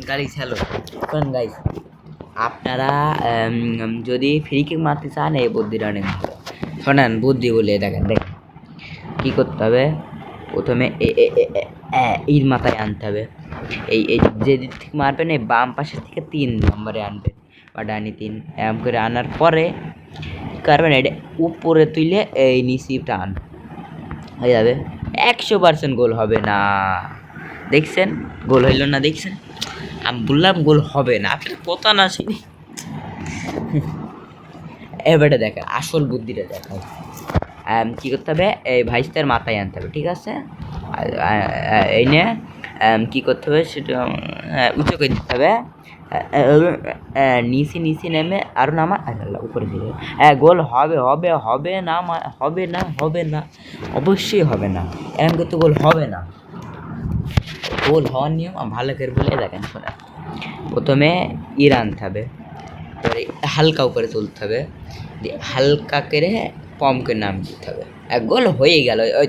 Guys hello, শোনেন guys, আপনারা যদি ফ্রি কিক মারতে চান এই বুদ্ধিটা অনেক ভালো। শোনেন বুদ্ধি বলে দেখেন কী করতে হবে। প্রথমে এর মাথায় আনতে হবে, এই যে দিক থেকে মারবেন এই বাম পাশের থেকে 3 নম্বরে আনবেন বা ডানি 3 এম করে আনার পরে কী করবেন, এটা উপরে তুলে এই নিচে টান হয়ে যাবে। 100% গোল হবে না, দেখছেন গোল হইল না, দেখছেন আমি বললাম গোল হবে না, আপনার কথা না শুনি। এবারে দেখেন আসল বুদ্ধিটা দেখায়। কী করতে হবে, এই ভাইসটার মাথায় আনতে হবে, ঠিক আছে। এই নিয়ে কী করতে হবে সেটা উঁচু করে দিতে হবে, নিচে নেমে আরও নামা উপরে দিকে। গোল হবে হবে হবে না, হবে না হবে না, অবশ্যই হবে না, এরকম করতে গোল হবে না। গোল হওয়ার নিয়ম ভালো করে বলে দেখেন শোনা। প্রথমে আনতে হবে, এবারে হালকা উপরে তুলতে হবে, দিয়ে হালকা করে পম করে নাম দিতে হবে, এক গোল হয়ে গেল। ওই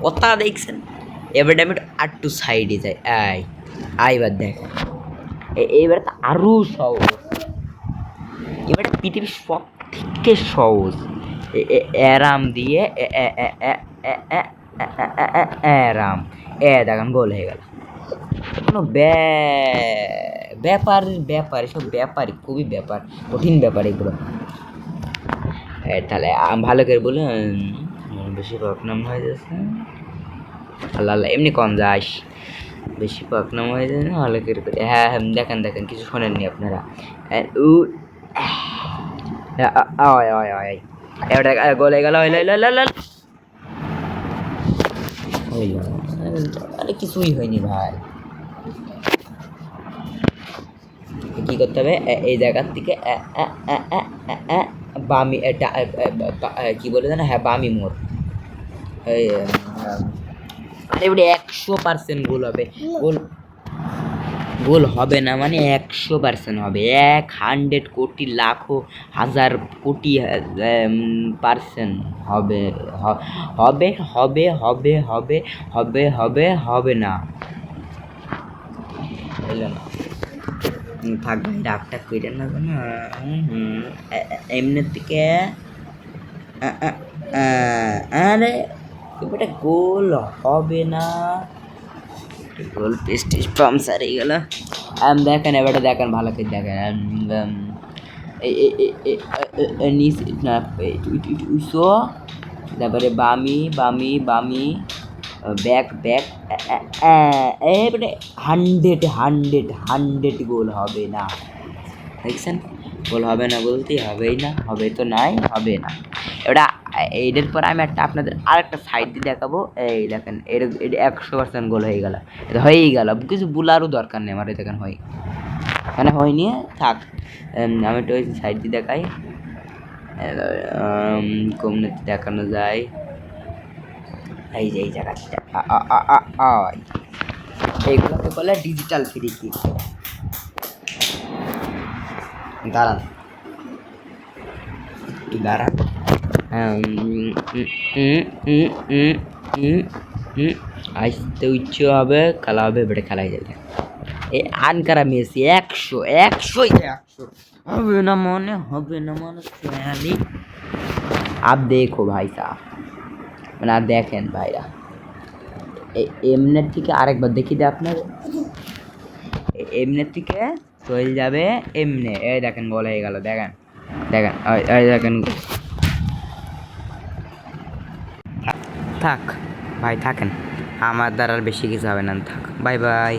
কথা দেখছেন। এবারে আমি আর একটু সাইডে যাই, এইবার দেখেন এইবারে তো আরও সহজ, এবারে পৃথিবীর সব থেকে সহজ এরাম দিয়ে এরাম দেখেন গোল হয়ে গেল। কোনো ব্যাপার এসব ব্যাপারই খুবই ব্যাপার, কঠিন ব্যাপার এগুলো। তাহলে ভালো করে বলুন, বেশি পাকনাম হয়ে যাচ্ছে, আল্লাহ এমনি কম যাস, বেশি পাকনাম হয়ে যায় না, ভালো করে হ্যাঁ দেখেন কিছু শোনেননি আপনারা। এবার গোল হয়ে গেল, আরে কিছুই হয়নি ভাই। কী করতে হবে, এই জায়গার থেকে বামি কী বলে জানো, হ্যাঁ বামি মোড়, আরে এবারে 100% গোল হবে। গোল হবে না মানে 100% হবে, 100 কোটি লাখো হাজার কোটি পার্সেন্ট হবে, হবে হবে হবে হবে হবে হবে হবে না, বুঝলেন না। থাক ভাই রাগটা কইরেন না জানো, এমনির থেকে আরে এবারে গোল হবে না, গোল পেস্টিস পাম্পসার হয়ে গেল। দেখেন এবারে দেখেন ভালো করে দেখেন, নিচে না উইসো, তারপরে বামি বামি বামি ব্যাক এবারে 100 গোল হবে না, দেখছেন গোল হবে না বলতেই হবেই না, হবে তো নাই, হবে না। এবার এটার পর আমি আপনাদের আরেকটা সাইড দিয়ে দেখাবো, এই দেখেন এটা 100% গোল হয়ে গেল, এটা হয়েই গেল, কিছু বলারও দরকার নেই আমার, দেখেন মানে হয়নি, থাক। আমি একটু ওই সাইড দিয়ে দেখাই, কমনে দেখানো যায়, এই যে এই জায়গাটা এইগুলোকে বলে ডিজিটাল ফ্রি কিক। দাঁড়ান আসতে উচ্চ হবে, খেলা হবে, বেটে খেলাই যাবে। এ আনকারা মেসি 100 হবে না মনে সোয়ালি। আপ দেখো ভাই সাহেব, মানে আর দেখেন ভাইরা, এমনের থেকে আরেকবার দেখি দে আপনার, এমনের থেকে চলে যাবে এমনে, এই দেখেন গোল হয়ে গেল, দেখেন দেখেন। থাক ভাই থাকেন, আমার দ্বারা আর বেশি কিছু হবে না, থাক, বাই বাই।